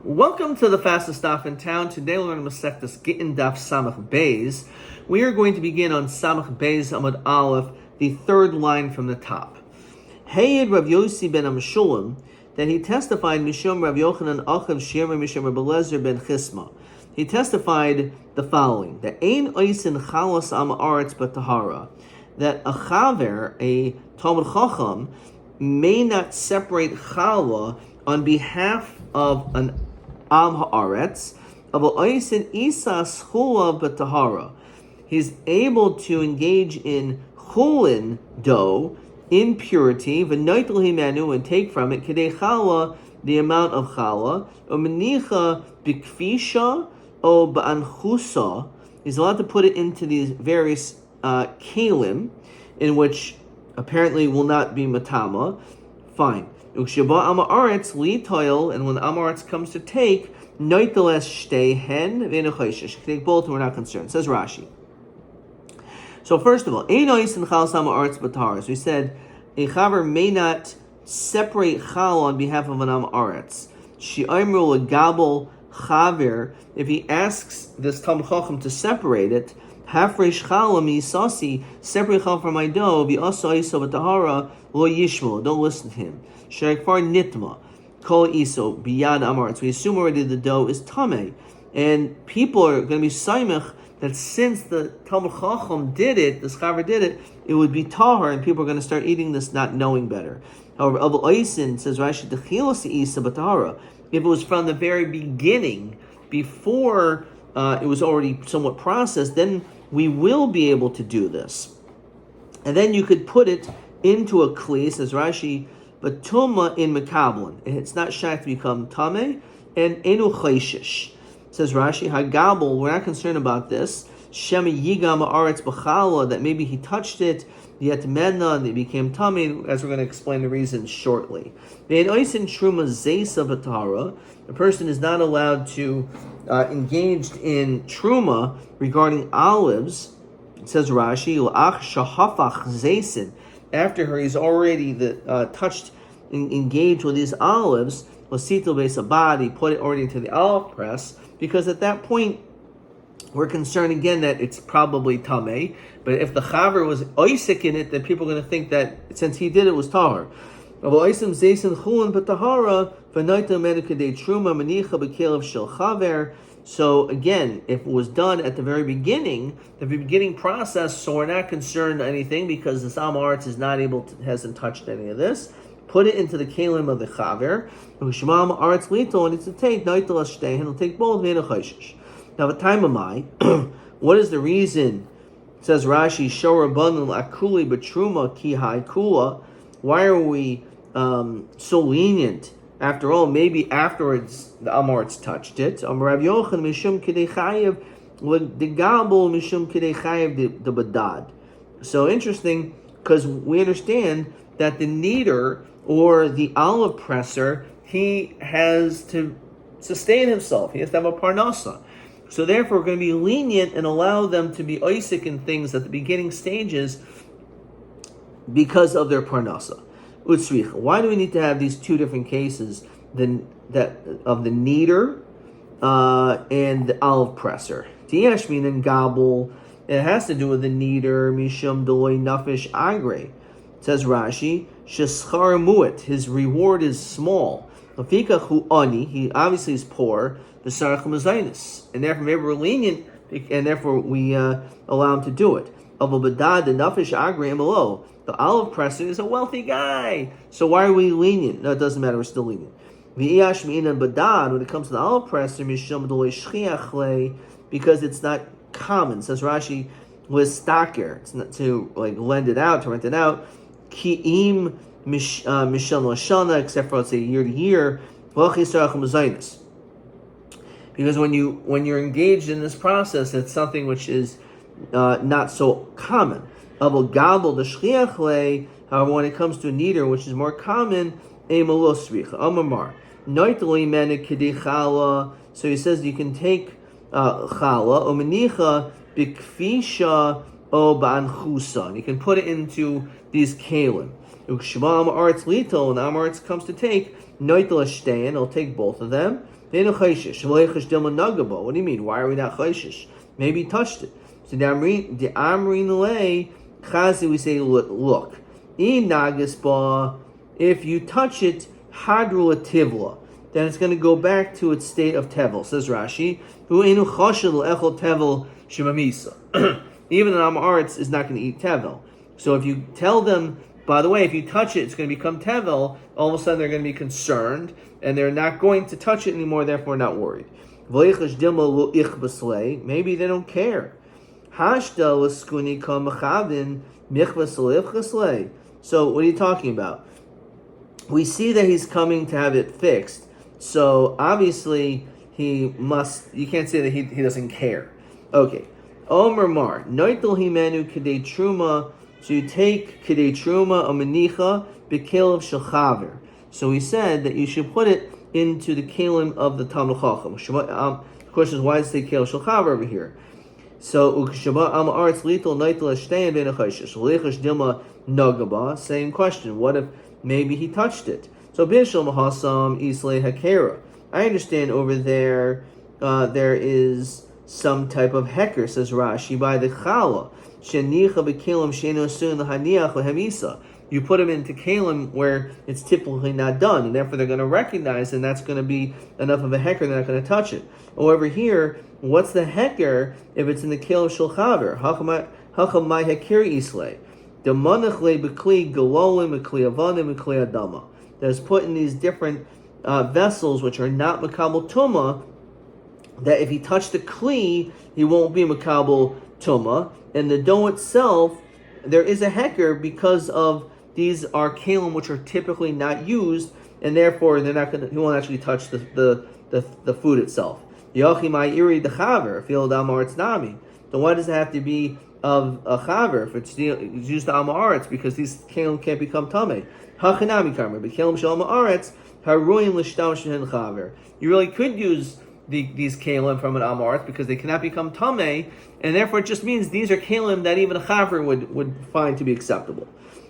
Welcome to the fastest daf in town. Today we're going to Masechtas Gittin daf Samach Beis. We are going to begin on Samach Beis Amud Aleph, the third line from the top. Hayed Rav Yossi ben Amshulam, that he testified Mishum Rav Yochanan Achav Shir Mishum Rav Eliezer ben Chisma. He testified the following: that Ein Oisin Chalas Am Aretz B'Tahara, that a chaver, a Talmud Chacham, may not separate challah on behalf of an Am Haaretz, he's able to engage in chulin dough in purity, and take from it kedei challah, the amount of challah, umenicha bikfisha o ba'anchusa. He's allowed to put it into these various kalim, in which apparently will not be matama. Fine. Ukshaba amaretz li toil, and when the amaretz comes to take, noiteles shtei hen v'enuchayshish. Take both, and we're not concerned. Says Rashi. So first of all, einois and chalas amaretz b'tar. So we said a chaver may not separate chal on behalf of an amaretz. She'imru legabel chaver. If he asks this Talmud Chacham to separate it, hafresh chala misasi, separate chal from my dough, v'asa isa b'tahara lo yishmo. Don't listen to him. Sherekfar nitma, kol iso biyad amaretz. We assume already the dough is tameh, and people are going to be saimach that since the Talmud Chacham did it, the Chaver did it, it would be tahar, and people are going to start eating this not knowing better. However, Abu Oisin says Rashi dechilas isa b'tahara. If it was from the very beginning, before it was already somewhat processed, then we will be able to do this, and then you could put it into a kli, says Rashi. But tuma in mekablin, it's not shy to become tameh, and enu chayshish. Says Rashi, hagabel, we're not concerned about this. Shema yigam aretz b'chala, that maybe he touched it, yet menna, and it became tameh, as we're going to explain the reasons shortly. Ve'en oisin truma zeisa b'tahara, a person is not allowed to engage in truma regarding olives. It says Rashi, l'ach shahafach zeisin, after he's already touched and engaged with these olives, Lasito Besabad, he put it already into the olive press, because at that point we're concerned again that it's probably tameh. But if the chaver was oisik in it, then people are going to think that since he did it was tahar. So again, if it was done at the very beginning process, so we're not concerned anything because the amaretz is not hasn't touched any of this. Put it into the kalim of the chaver. And it's to take and he'll take both. Now, the time of my, what is the reason? It says Rashi, Shorabanu akuli betruma ki haikula. Why are we so lenient? After all, maybe afterwards the amaretz touched it. Rav Yochanan mishum kidei chayev l'degabel mishum kidei chayev the badad. So interesting, because we understand that the kneader or the olive presser, he has to sustain himself. He has to have a parnasa. So therefore, we're going to be lenient and allow them to be oisik in things at the beginning stages because of their parnasa. Utsricha. Why do we need to have these two different cases? That of the kneader and the olive presser. Tiyashmin and gabel. It has to do with the kneader. Mishum doloi nafish agre. Says Rashi, sheschar mu'et. His reward is small. Lafika hu ani. He obviously is poor. V'sarach mazainis. And therefore, maybe we're lenient, and therefore we allow him to do it. Aval badad the nafish agre below. The olive presser is a wealthy guy. So why are we lenient? No, it doesn't matter. We're still lenient. V'iyash mi'inan badad, when it comes to the olive presser, mishum doloi shchiach le, because it's not common. Says Rashi, with staker. It's not to lend it out, to rent it out. Ki'im mishal lashana, except for, let's say, year to year. Because when you're engaged in this process, it's something which is not so common. However, when it comes to a kneader, which is more common, so he says you can take challah, omenicha bikfisha o ba'anchusa, and you can put it into these kalim. When the amaretz comes to take, noitel shtein, it'll take both of them. What do you mean? Why are we not chayshish? Maybe he touched it. So the amrin lei chazi, we say, look, if you touch it, hadru tivla, then it's going to go back to its state of tevel. Says Rashi, even an Amaretz is not going to eat tevel. So if you tell them, by the way, if you touch it, it's going to become tevel, all of a sudden they're going to be concerned, and they're not going to touch it anymore, therefore not worried. Maybe they don't care. So what are you talking about? We see that he's coming to have it fixed. So obviously you can't say that he doesn't care. Okay. Omer Mar, Noitel Himenu Kedei Truma. So you take Kedei Truma Amanicha B'Kelev Shalchaver. So he said that you should put it into the Kelim of the Talmud Chacham. The question is, why does it say Kelev Shalchaver over here? So Ukshaba Am Arts Litel Noitel Estein Ben Achoshish Lechash Dilma Nagaba. Same question. What if maybe he touched it? So Bishal Mahasam Islay Hakera. I understand over there there is some type of hecker, says Rashi, by the challah. Shenicha b'kelim sheino sun l'haniach l'hemisa. You put them into kelim where it's typically not done, and therefore they're going to recognize, and that's going to be enough of a hecker, they're not going to touch it. However, here, what's the hecker if it's in the kelim shulchaver? Hacham my heker islay. Demanach le b'kli galolim b'kli avanim b'kli adama. That's put in these different vessels which are not makabel tuma, that if he touched the kli, he won't be makabel tuma. And the dough itself, there is a hecker because of these are kalim which are typically not used, and therefore he won't actually touch the food itself. Yochimai iri the chaver, fil damaretz nami. So why does it have to be of a chaver if it's used to amaretz? Because these kalim can't become tameh. Hachinami karmer, b'kelim shel amaretz haruim l'shtam shehen chaver. You really could use these kalim from an amaretz because they cannot become tameh, and therefore it just means these are kalim that even a chaver would find to be acceptable.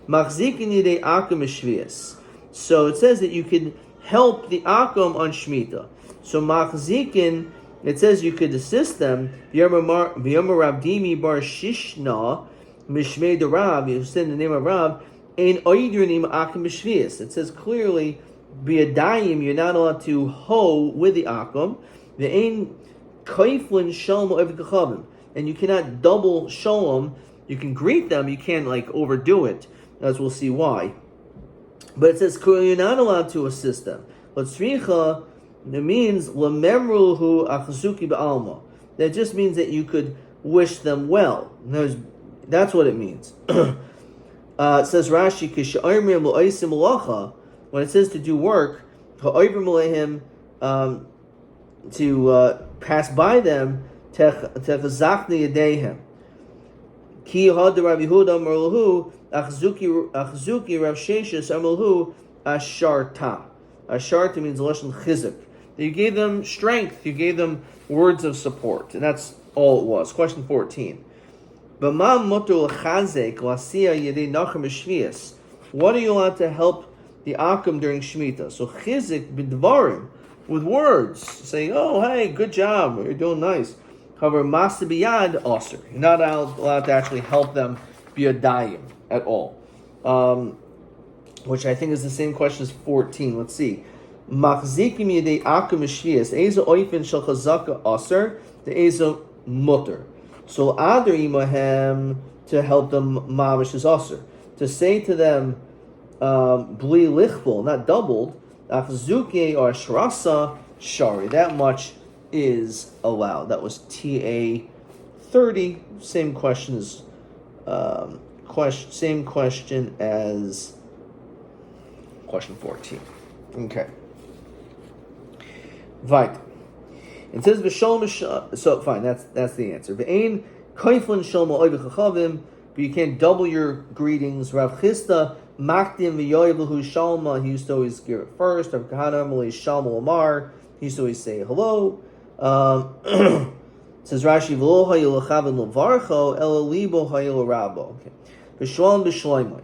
Machzikin yidei akum shvius. So it says that you could help the akum on shmita. So machzikin, it says you could assist them. V'yomer Rav Dimi bar shishna mishmei de Rav. You said in the name of Rav. Ein oidrinim akum shvius. It says clearly, b'yadayim, you're not allowed to hoe with the akum. Ve'ein kaiflin shalom ev'kachavim, and you cannot double shalom. You can greet them, you can't overdo it, as we'll see why. But it says clearly you're not allowed to assist them. But tzricha, it means lememruhu achzuki ba'alma. That just means that you could wish them well. That's what it means. It says Rashi, when it says to do work, to pass by them, techazachni yadehem. Ki had Rabbi Huda Merlahu achzuki Rav Sheshes Amalhu asharta. Asharta means lashon chizuk. You gave them strength. You gave them words of support, and that's all it was. Question 14. What are you allowed to help the akum during Shemitah? So chizik b'dvarim, with words, saying, "Oh, hey, good job, you're doing nice." However, masa biyad aser, you're not allowed to actually help them biyadayim at all. Which I think is the same question as 14. Let's see. Machzikim yedei akum shvius ezo oifen shel chazaka aser the ezo mutter. So adar imahem, to help them mamish is aser. To say to them bli lichbol, not doubled, achzuke or shrasa shari, that much is allowed. That was TA 30. Same question as same question as question 14. Okay. Right. It says v'shalom. So fine. That's the answer. V'ein kaiflin shalom oivechachavim. But you can't double your greetings. Rav Chisda makdim v'yoyevlahu shalma. He used to always give it first. Rav Kahana malay shalom omar. He used to always say hello. It says Rashi v'lo hayil lechavim levarcho ela libo hayil rabo. Okay. V'shalom b'shloimai.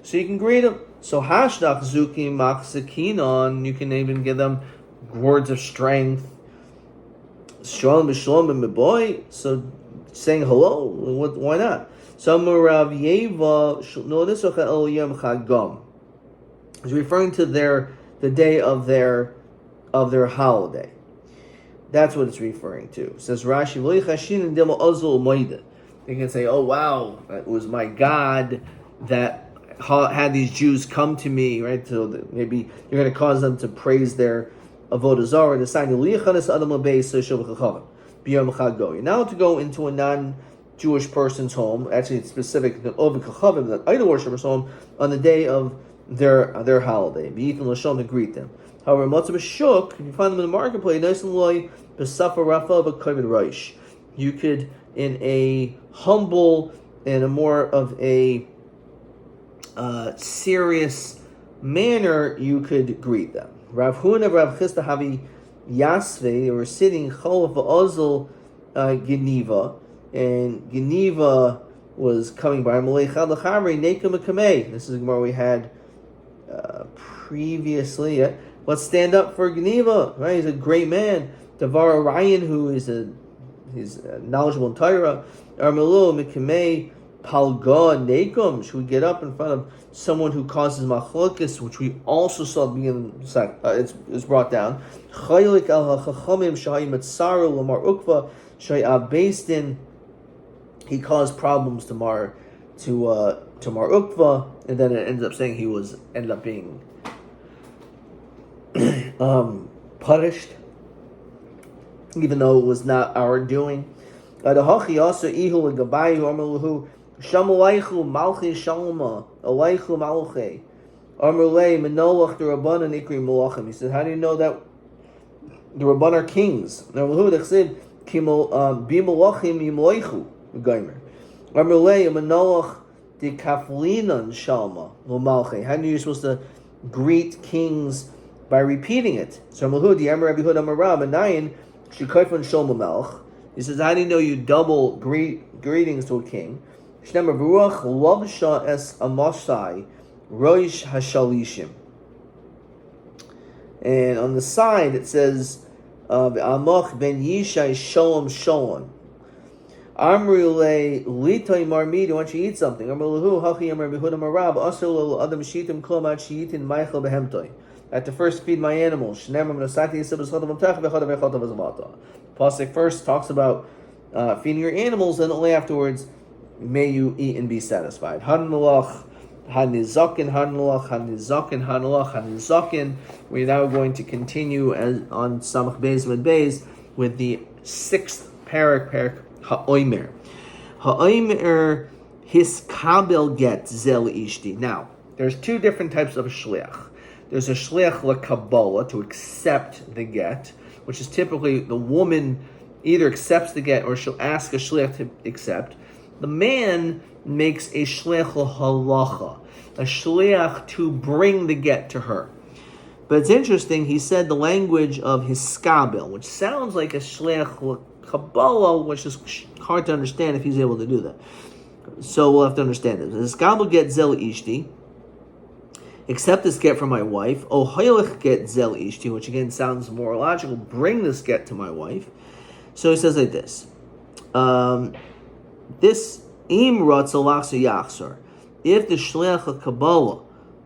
So you can greet him. So hashdach zuki machzikinon, you can even give them words of strength. Shalom b'shalom and boy. So saying hello, why not? So Rav Yeva notisocha el yom chagam. Is referring to the day of their holiday. That's what it's referring to. It says Rashi, they can say, oh wow, it was my God that had these Jews come to me, right? So maybe you're going to cause them to praise their avodah zarah. You're now to go into a non-Jewish person's home, actually it's specific, that idol worshiper's home, on the day of their holiday. To greet them. However, if you find them in the marketplace, you could, in a humble and a more of a serious manner, you could greet them. Rav Huna, Rav Chisda Havi Yasve, they were sitting Cholaf Ozil Geniva, and Geniva was coming by. This is the Gemara we had previously. Let's stand up for Geniva, right? He's a great man. Davar Ryan, who is he's knowledgeable in Torah. Armelu Mikimei Palga Nekum. Should we get up in front of someone who causes machlokes, which we also saw being it's brought down. Chaylik al hachachamim shahayim etzaru lamar ukva shayab based in. He caused problems to Mar Ukva, and then it ends up saying he ended up being punished, even though it was not our doing. The also ihu gabayu amaluhu shamulaychu malchi shalma alaychu malche amrulei menolach the rabbanan ikri malachim. He said, how do you know that the rabban are kings? Amaluhu dechsid kimo bimalachim yimloichu gaimer amrulei menolach the kaflinan shalma lo malche. How are you supposed to greet kings? By repeating it. So Mahudi, Amar Rabbi Huda Marab, and Nayin, Shikaifan Shom Melch. He says, how do you know you double greetings to a king? Shnemar Baruch Lovsha es Amosai Roish Hashalishim. And on the side it says, Amach ben Yishai Shalom Shalom. Amrule Litoy Marmidi, why don't you eat something? Amrulu Hachi Amar Rabbi Huda Marab, Asol Adam Shitim Klomat Shitin Michael Behemtoy. I have to first feed my animals. Pasuk first talks about feeding your animals, and only afterwards may you eat and be satisfied. Hanulach, hanizakin, hanulach, hanizakin, hanulach, hanizakin. We're now going to continue on Samach Beis Med Beis with the 6th parak ha'oimer. Ha'oimer hiskabel get zel ishti. Now, there's 2 different types of a shliach. There's a shliach l'kabbalah, to accept the get, which is typically the woman either accepts the get or she'll ask a shliach to accept. The man makes a shliach l'halacha, a shliach to bring the get to her. But it's interesting, he said the language of hiskabel, which sounds like a shliach l'kabbalah, which is hard to understand if he's able to do that. So we'll have to understand it. Hiskabel get zel ishti. Accept this get from my wife. Oh, hoylech get zel ishti, which again sounds more logical. Bring this get to my wife. So he says like this. This im ratza lachser yachsar. If the shliach HaKabbalah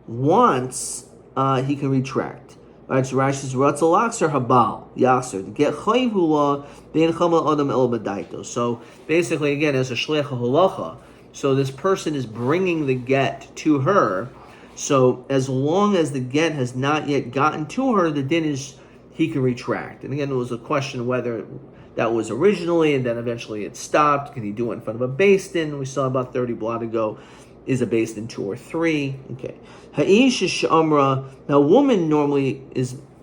wants, he can retract. Right, so Rashi says ratza lachser habal yachsar. To get chayiv hula bein chama adam el badaito. So basically, again, as a shliach halacha, so this person is bringing the get to her. So as long as the get has not yet gotten to her, the din is he can retract. And again, it was a question whether that was originally and then eventually it stopped. Can he do it in front of a beis din? We saw about 30 blot ago. Is a beis din 2 or 3? Okay. Ha'ish shamra. Now, a woman normally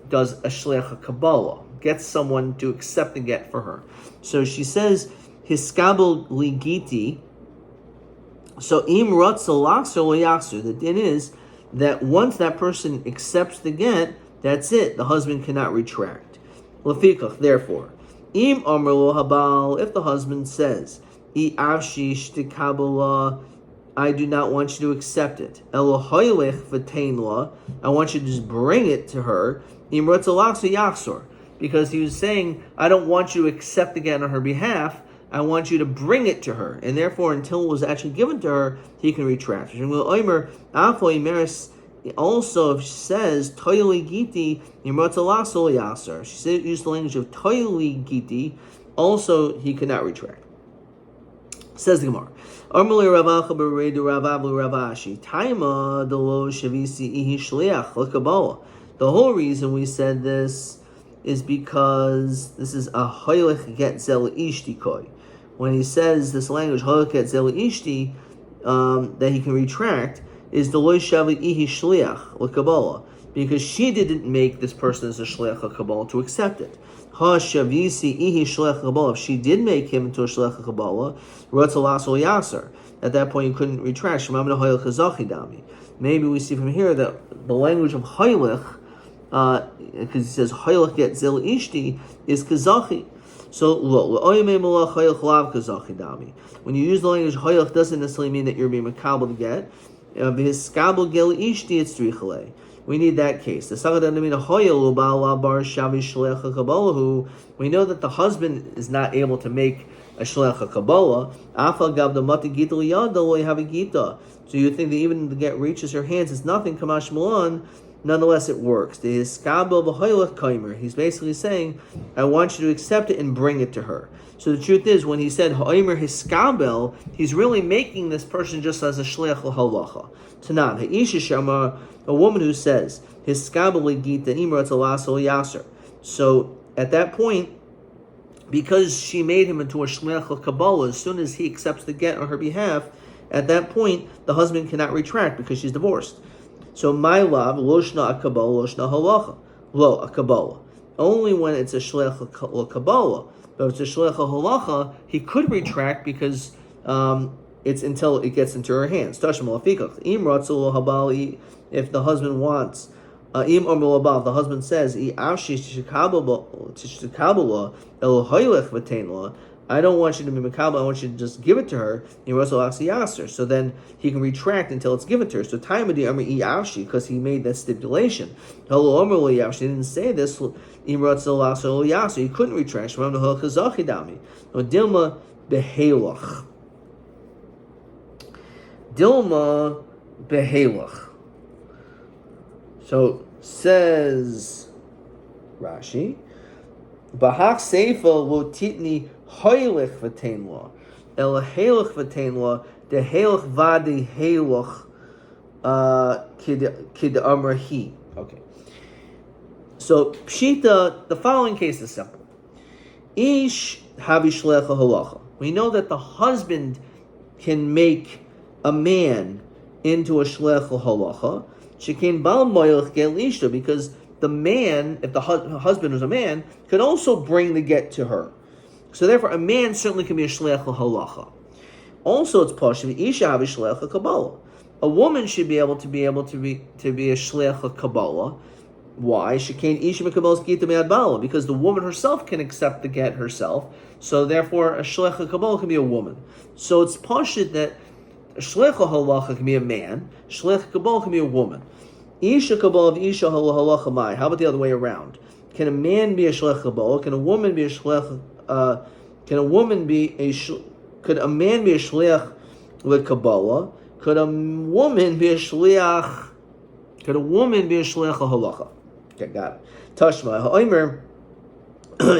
does a shliach kabbalah, gets someone to accept the get for her. So she says hiskabel ligiti. So im ratza lachser lo. The din is that once that person accepts the get, that's it. The husband cannot retract. Lefikach, therefore, im amar lo habal, if the husband says, I avshish tekabala I do not want you to accept it. Elohoylech v'tein, I want you to just bring it to her. Because he was saying, I don't want you to accept again on her behalf. I want you to bring it to her. And therefore, until it was actually given to her, he can retract. Also says, Toyli Giti, she said, used the language of Toyli Giti. Also, he cannot retract. Says the Gemara. The whole reason we said this is because this is a hoylech get zel ishti koi. When he says this language hoylech get zel ishti, that he can retract, is the loy shavi ihi shliach l'kabbalah, because she didn't make this person as a shliach l'kabbalah to accept it. Ha shavisi ihi shliach l'kabbalah. If she did make him into a shliach l'kabbalah, rotzalas ol yaser. At that point, you couldn't retract. Shemamina hoylech hazachi dami. Maybe we see from here that the language of hoylech, because he says hoylech get zel ishti, is kazachi. So when you use the language hoylech, doesn't necessarily mean that you're being makabel to get. We need that case. We know that the husband is not able to make a shleach kabbalah. So you think that even the get reaches her hands is nothing, kamash malan, nonetheless it works. He's basically saying, I want you to accept it and bring it to her. So the truth is, when he said ha'omer hiskabel, he's really making this person just as a shleach l'halacha. Tanan ha'isha shama, a woman who says hiskabel gita imrat alasol yaser. So at that point, because she made him into a shleach l'kabbalah, as soon as he accepts the get on her behalf, at that point the husband cannot retract because she's divorced. So my love loshna akabbalah loshna halacha lo akabbalah. Only when it's a shleach l'kabbalah. But if it's a shleach halacha, he could retract because it's until it gets into her hands. If the husband wants, if the husband says, I don't want you to be makabel, I want you to just give it to her. So then he can retract until it's given to her. So time of the because he made that stipulation. He didn't say this. He couldn't retract. Dilma behelach. Dilma behelach. So says Rashi, Bahak Seifa lo titni hoylech v'tein la, el heilach v'tein la, de heilach vadi heilach kid amrahi. Okay. So Pshita, the following case is simple. Ish havi shlecha halacha. We know that the husband can make a man into a shlecha halacha. Shekin bal moilach gel ishta, because the man, if the husband was a man, could also bring the get to her. So therefore, a man certainly can be a shleach halacha. Also, it's pashut isha havi shleach kabbalah. A woman should be able to be a shleach kabbalah. Why? Shekein isha mekabbalas gita me'ad bala, because the woman herself can accept the get herself. So therefore, a shleach kabbalah can be a woman. So it's pashut that a shleich halacha can be a man, shleich kabbalah can be a woman. Isha kabbalah of isha halacha mai. How about the other way around? Can a man be a shleich kabbalah? Can a woman be a shleich? Could a man be a shleich with kabbalah? Could a woman be a shleich? Could a woman be a shleich halacha? Okay, got it. Tashma ha'omer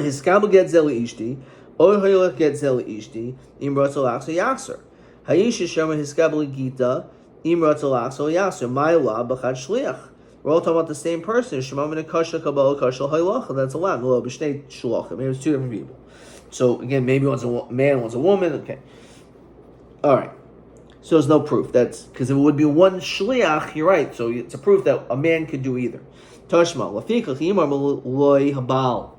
his kabel get zeli ishti, or ha'olech get zeli ishti. Imrat alachso yaser. Ha'isha shema his kabel gita. Imrat alachso yaser. Ma'ila b'chad shliach. We're all talking about the same person. Shemamina kasha kabbalah kasha ha'olacha. That's allowed. No, b'shnei shulachim. Maybe it's two different people. So again, maybe one's a man, one's a woman. Okay. All right. So there's no proof. That's because if it would be one shliach, you're right. So it's a proof that a man could do either. Tashma lafikach imar loy habal.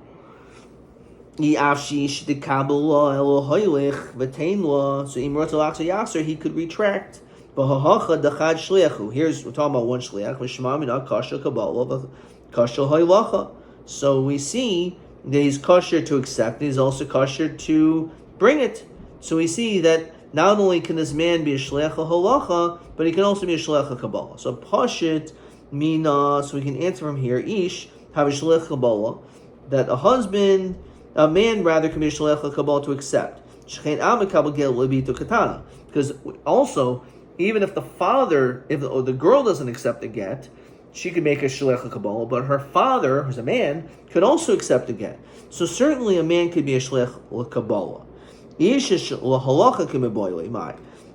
Iafshi shtikabel elo hoylech v'tein la. So imrot alachso yaser, he could retract. B'hahacha dachad shliachu. Here's we're talking about one shliach. V'shmamina kasha kabbalah kasha hoylacha. So we see that he's kosher to accept, and he's also kosher to bring it. So we see that not only can this man be a shleach halacha, but he can also be a shleach kabbalah. So pashit mina. So we can answer from here. Ish have a shleich kabbalah, that a man rather can be a shleich kabbalah to accept. Because also, even if the girl doesn't accept the get, she could make a shleich kabbalah, but her father, who's a man, could also accept the get. So certainly a man could be a shleich kabbalah.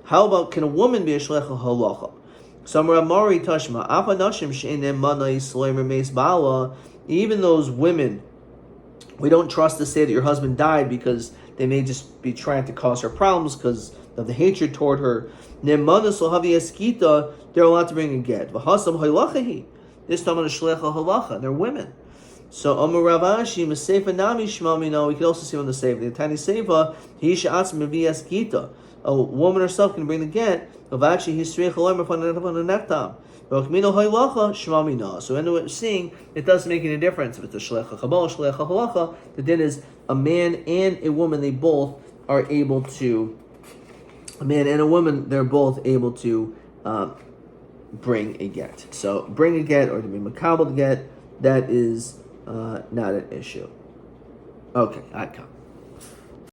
How about, can a woman be a shleich halacha? Even those women, we don't trust to say that your husband died because they may just be trying to cause her problems because of the hatred toward her. They're allowed to bring a get. This time on a shleich halacha, they're women. So Amar Ravashi, Maseifa Nami Shmamino, we can also see on the Seifa. The tiny Seifa, Hisha Atzim Mevias Gita. A woman herself can bring the get. Avachi Hisrei Chaloim upon the nektam. So when we're seeing, it doesn't make any difference if it's a shlecha kabbalah, shlecha halacha. The din is a man and a woman, they both are able to, a man and a woman, they're both able to bring a get. So bring a get or to be makabel get, that is not an issue. Okay, I come.